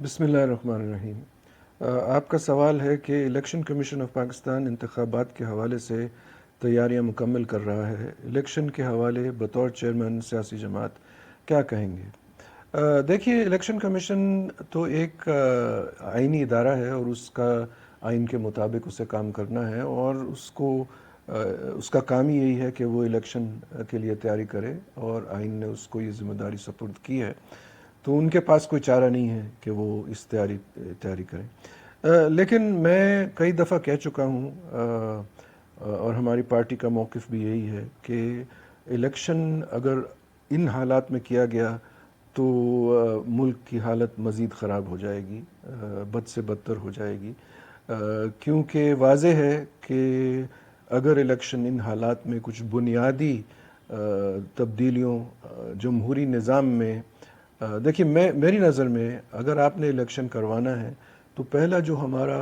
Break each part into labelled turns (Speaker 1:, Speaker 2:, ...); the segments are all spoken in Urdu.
Speaker 1: بسم اللہ الرحمن الرحیم۔ آپ کا سوال ہے کہ الیکشن کمیشن آف پاکستان انتخابات کے حوالے سے تیاریاں مکمل کر رہا ہے، الیکشن کے حوالے بطور چیئرمین سیاسی جماعت کیا کہیں گے؟ دیکھیے، الیکشن کمیشن تو ایک آئینی ادارہ ہے اور اس کا آئین کے مطابق اسے کام کرنا ہے، اور اس کا کام ہی یہی ہے کہ وہ الیکشن کے لیے تیاری کرے، اور آئین نے اس کو یہ ذمہ داری سپرد کی ہے، تو ان کے پاس کوئی چارہ نہیں ہے کہ وہ اس تیاری کریں۔ لیکن میں کئی دفعہ کہہ چکا ہوں، اور ہماری پارٹی کا موقف بھی یہی ہے کہ الیکشن اگر ان حالات میں کیا گیا تو ملک کی حالت مزید خراب ہو جائے گی، بد سے بدتر ہو جائے گی، کیونکہ واضح ہے کہ اگر الیکشن ان حالات میں کچھ بنیادی تبدیلیوں جمہوری نظام میں، دیکھیے، میری نظر میں اگر آپ نے الیکشن کروانا ہے تو پہلا جو ہمارا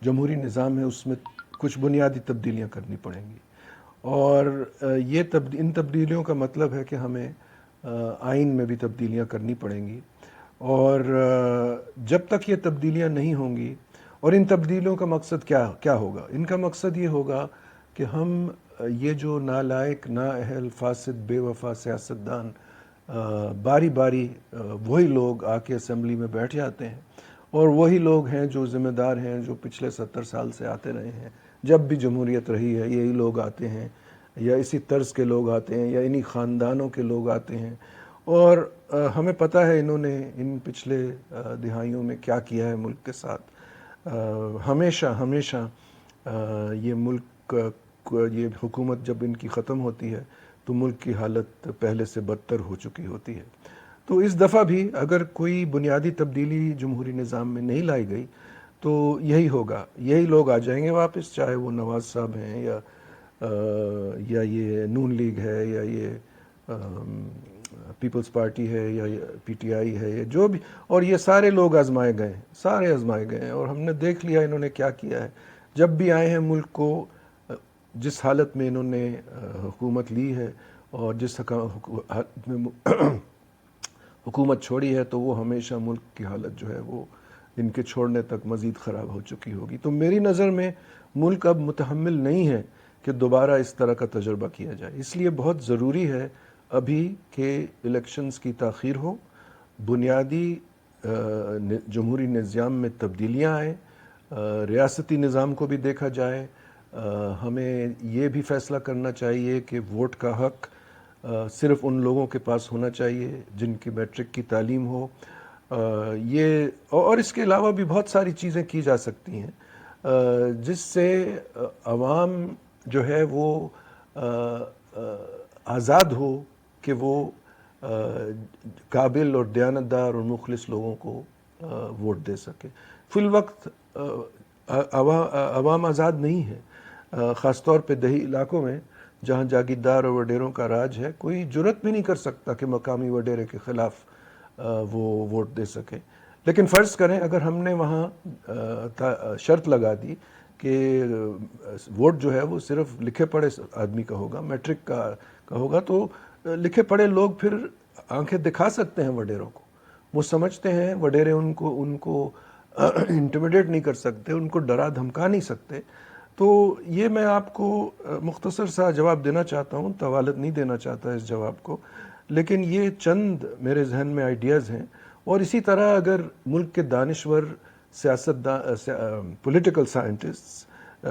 Speaker 1: جمہوری نظام ہے اس میں کچھ بنیادی تبدیلیاں کرنی پڑیں گی، اور ان تبدیلیوں کا مطلب ہے کہ ہمیں آئین میں بھی تبدیلیاں کرنی پڑیں گی، اور جب تک یہ تبدیلیاں نہیں ہوں گی، اور ان تبدیلیوں کا مقصد کیا ہوگا؟ ان کا مقصد یہ ہوگا کہ ہم یہ جو نالائق، نااہل، فاسد، بے وفا سیاستدان باری باری وہی لوگ آ کے اسمبلی میں بیٹھ جاتے ہیں، اور وہی لوگ ہیں جو ذمہ دار ہیں، جو پچھلے 70 سال سے آتے رہے ہیں، جب بھی جمہوریت رہی ہے یہی لوگ آتے ہیں، یا اسی طرز کے لوگ آتے ہیں، یا انہی خاندانوں کے لوگ آتے ہیں، اور ہمیں پتہ ہے انہوں نے ان پچھلے دہائیوں میں کیا کیا ہے ملک کے ساتھ۔ ہمیشہ یہ ملک یہ حکومت جب ان کی ختم ہوتی ہے تو ملک کی حالت پہلے سے بدتر ہو چکی ہوتی ہے۔ تو اس دفعہ بھی اگر کوئی بنیادی تبدیلی جمہوری نظام میں نہیں لائی گئی تو یہی ہوگا، یہی لوگ آ جائیں گے واپس، چاہے وہ نواز صاحب ہیں یا یہ نون لیگ ہے، یا یہ پیپلز پارٹی ہے، یا پی ٹی آئی ہے، یا جو بھی، اور یہ سارے لوگ آزمائے گئے ہیں، اور ہم نے دیکھ لیا انہوں نے کیا کیا ہے۔ جب بھی آئے ہیں ملک کو جس حالت میں انہوں نے حکومت لی ہے، اور جس حالت میں حکومت چھوڑی ہے، تو وہ ہمیشہ ملک کی حالت جو ہے وہ ان کے چھوڑنے تک مزید خراب ہو چکی ہوگی۔ تو میری نظر میں ملک اب متحمل نہیں ہے کہ دوبارہ اس طرح کا تجربہ کیا جائے، اس لیے بہت ضروری ہے ابھی کہ الیکشنز کی تاخیر ہو، بنیادی جمہوری نظام میں تبدیلیاں آئیں، ریاستی نظام کو بھی دیکھا جائے، ہمیں یہ بھی فیصلہ کرنا چاہیے کہ ووٹ کا حق صرف ان لوگوں کے پاس ہونا چاہیے جن کی میٹرک کی تعلیم ہو، یہ اور اس کے علاوہ بھی بہت ساری چیزیں کی جا سکتی ہیں جس سے عوام جو ہے وہ آزاد ہو کہ وہ قابل اور دیانتدار اور مخلص لوگوں کو ووٹ دے سکے۔ فی الوقت عوام آزاد نہیں ہے، خاص طور پہ دیہی علاقوں میں جہاں جاگیردار اور وڈیروں کا راج ہے، کوئی جرت بھی نہیں کر سکتا کہ مقامی وڈیرے کے خلاف وہ ووٹ دے سکے۔ لیکن فرض کریں اگر ہم نے وہاں شرط لگا دی کہ ووٹ جو ہے وہ صرف لکھے پڑھے آدمی کا ہوگا، میٹرک کا ہوگا، تو لکھے پڑھے لوگ پھر آنکھیں دکھا سکتے ہیں وڈیروں کو، وہ سمجھتے ہیں وڈیرے ان کو انٹیمیڈیٹ نہیں کر سکتے، ان کو ڈرا دھمکا نہیں سکتے۔ تو یہ میں آپ کو مختصر سا جواب دینا چاہتا ہوں، طوالت نہیں دینا چاہتا اس جواب کو، لیکن یہ چند میرے ذہن میں آئیڈیاز ہیں۔ اور اسی طرح اگر ملک کے دانشور پولیٹیکل سائنٹسٹ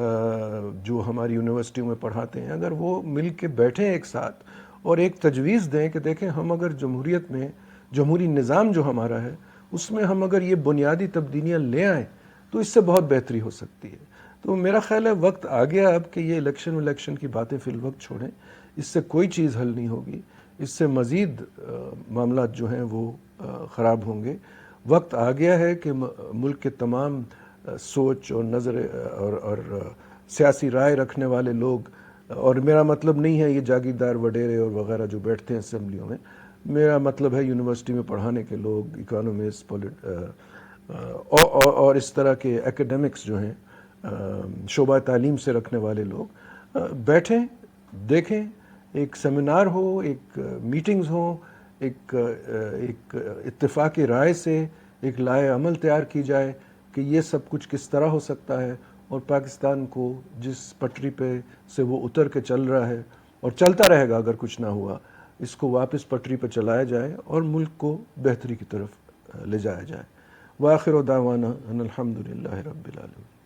Speaker 1: جو ہماری یونیورسٹیوں میں پڑھاتے ہیں، اگر وہ مل کے بیٹھیں ایک ساتھ اور ایک تجویز دیں کہ دیکھیں ہم اگر جمہوریت میں جمہوری نظام جو ہمارا ہے اس میں ہم اگر یہ بنیادی تبدیلیاں لے آئیں تو اس سے بہت بہتری ہو سکتی ہے۔ تو میرا خیال ہے وقت آ گیا اب کہ یہ الیکشن کی باتیں فی الوقت چھوڑیں، اس سے کوئی چیز حل نہیں ہوگی، اس سے مزید معاملات جو ہیں وہ خراب ہوں گے۔ وقت آ گیا ہے کہ ملک کے تمام سوچ اور نظر اور سیاسی رائے رکھنے والے لوگ، اور میرا مطلب نہیں ہے یہ جاگیردار وڈیرے اور وغیرہ جو بیٹھتے ہیں اسمبلیوں میں، میرا مطلب ہے یونیورسٹی میں پڑھانے کے لوگ، اکانومسٹ اور اس طرح کے ایکیڈیمکس جو ہیں، شعبہ تعلیم سے رکھنے والے لوگ بیٹھیں، دیکھیں، ایک سیمینار ہو، ایک میٹنگز ہوں، ایک اتفاق رائے سے ایک لائحہ عمل تیار کی جائے کہ یہ سب کچھ کس طرح ہو سکتا ہے، اور پاکستان کو جس پٹری پہ سے وہ اتر کے چل رہا ہے اور چلتا رہے گا اگر کچھ نہ ہوا، اس کو واپس پٹری پہ چلایا جائے اور ملک کو بہتری کی طرف لے جایا جائے۔ وآخر دعوانا ان الحمد للہ رب العالمین۔